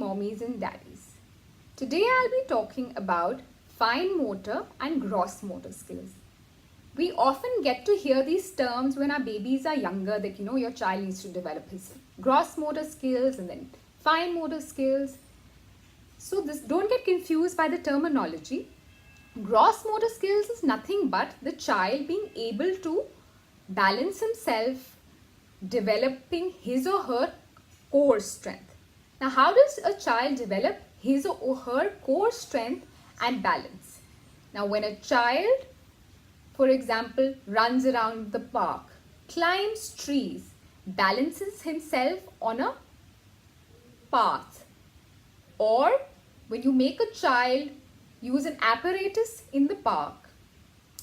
mommies and daddies. Today I'll be talking about fine motor and gross motor skills. We often get to hear these terms when our babies are younger that your child needs to develop his gross motor skills and then fine motor skills. So don't get confused by the terminology. Gross motor skills is nothing but the child being able to balance himself, developing his or her core strength. Now, how does a child develop his or her core strength and balance? Now, when a child, for example, runs around the park, climbs trees, balances himself on a path, or when you make a child use an apparatus in the park,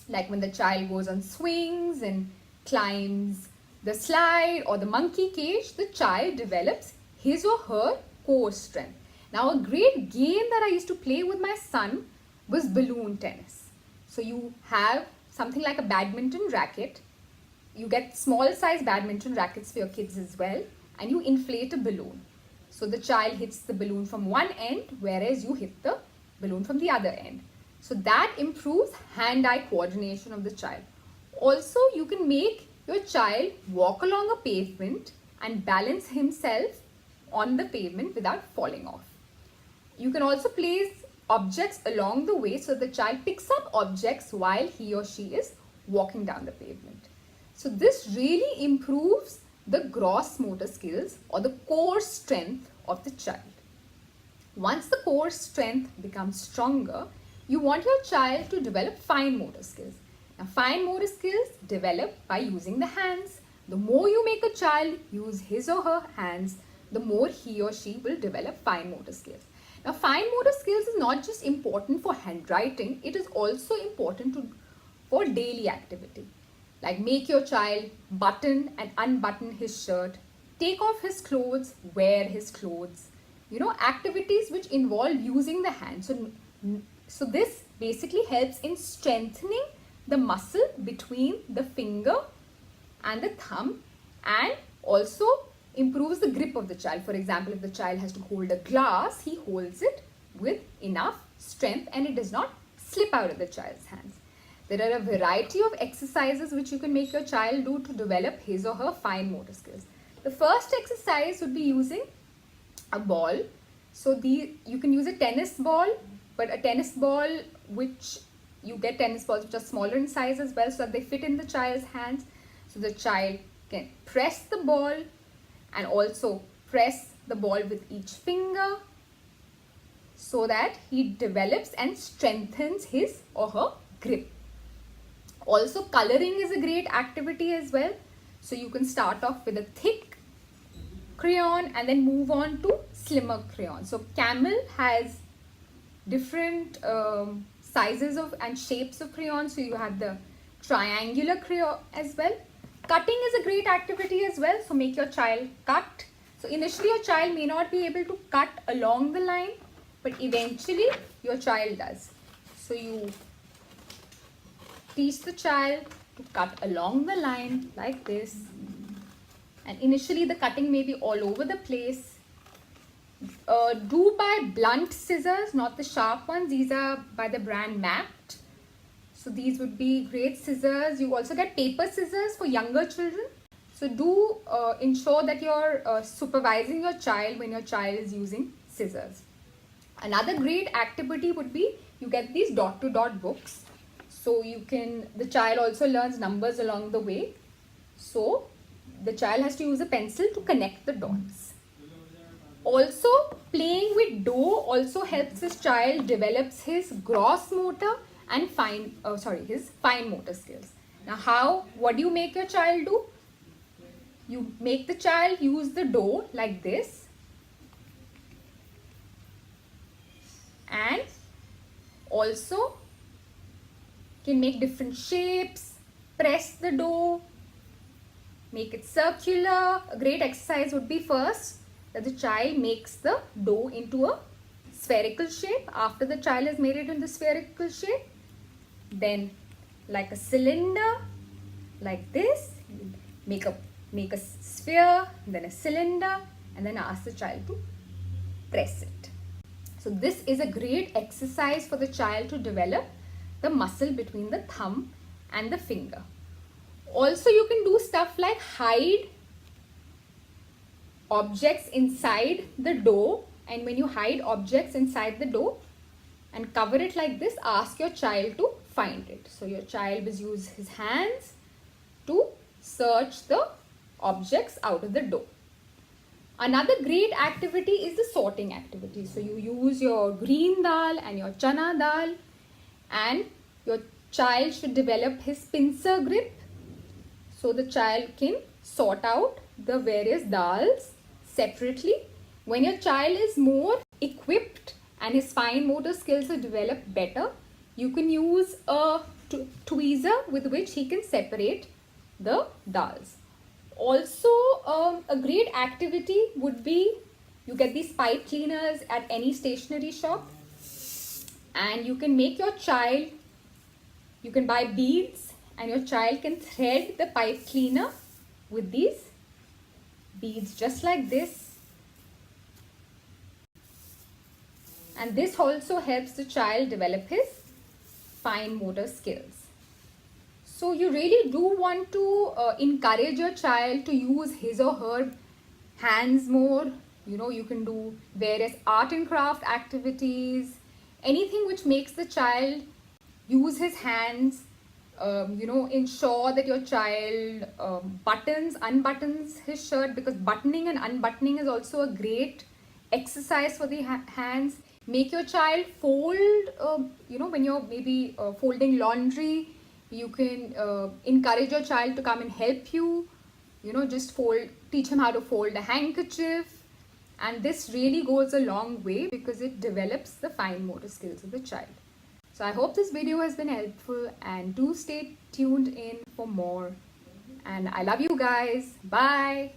like when the child goes on swings and climbs the slide or the monkey cage, the child develops his or her core strength. Now, a great game that I used to play with my son was balloon tennis. So you have something like a badminton racket. You get small size badminton rackets for your kids as well, and you inflate a balloon. So the child hits the balloon from one end, whereas you hit the balloon from the other end. So that improves hand-eye coordination of the child. Also, you can make your child walk along a pavement and balance himself on the pavement without falling off. You can also place objects along the way so the child picks up objects while he or she is walking down the pavement. So this really improves the gross motor skills or the core strength of the child. Once the core strength becomes stronger, you want your child to develop fine motor skills. Now, fine motor skills develop by using the hands. The more you make a child use his or her hands, the more he or she will develop fine motor skills. Now, fine motor skills is not just important for handwriting, it is also important for daily activity. Like make your child button and unbutton his shirt, take off his clothes, wear his clothes. Activities which involve using the hands. So this basically helps in strengthening the muscle between the finger and the thumb, and also improves the grip of the child. For example, if the child has to hold a glass, he holds it with enough strength and it does not slip out of the child's hands. There are a variety of exercises which you can make your child do to develop his or her fine motor skills. The first exercise would be using a ball. So you can use a tennis ball, but a tennis ball which you get tennis balls which are smaller in size as well, so that they fit in the child's hands. So the child can press the ball and also press the ball with each finger so that he develops and strengthens his or her grip. Also, coloring is a great activity as well. So you can start off with a thick crayon and then move on to slimmer crayon. So Camel has different sizes of and shapes of crayons. So you have the triangular crayon as well. Cutting is a great activity as well. So make your child cut. So initially your child may not be able to cut along the line, but eventually your child does. So you teach the child to cut along the line like this. And initially the cutting may be all over the place. Do by blunt scissors, not the sharp ones. These are by the brand Mapped. So these would be great scissors. You also get paper scissors for younger children. So do ensure that you're supervising your child when your child is using scissors. Another great activity would be you get these dot-to-dot books. So the child also learns numbers along the way. So the child has to use a pencil to connect the dots. Also, playing with dough also helps this child develops his gross motor and his fine motor skills. Now, what do you make your child do? You make the child use the dough like this, and also can make different shapes, press the dough, make it circular. A great exercise would be first that the child makes the dough into a spherical shape. After the child has made it into spherical shape, then like a cylinder, like this, make a sphere, then a cylinder, and then ask the child to press it. So this is a great exercise for the child to develop the muscle between the thumb and the finger. Also, you can do stuff like hide objects inside the dough, and when you hide objects inside the dough and cover it like this, ask your child to find it. So your child will use his hands to search the objects out of the dough. Another great activity is the sorting activity. So you use your green dal and your chana dal, and your child should develop his pincer grip so the child can sort out the various dals separately. When your child is more equipped and his fine motor skills are developed better, you can use a tweezer with which he can separate the dals. Also, a great activity would be, you get these pipe cleaners at any stationery shop, and you can make your child, you can buy beads and your child can thread the pipe cleaner with these beads just like this. And this also helps the child develop his fine motor skills. So you really do want to encourage your child to use his or her hands more. You know, you can do various art and craft activities, anything which makes the child use his hands. Ensure that your child unbuttons his shirt, because buttoning and unbuttoning is also a great exercise for the hands. Make your child fold, when you're maybe folding laundry, you can encourage your child to come and help you. Just teach him how to fold a handkerchief. And this really goes a long way because it develops the fine motor skills of the child. So I hope this video has been helpful, and do stay tuned in for more. And I love you guys. Bye.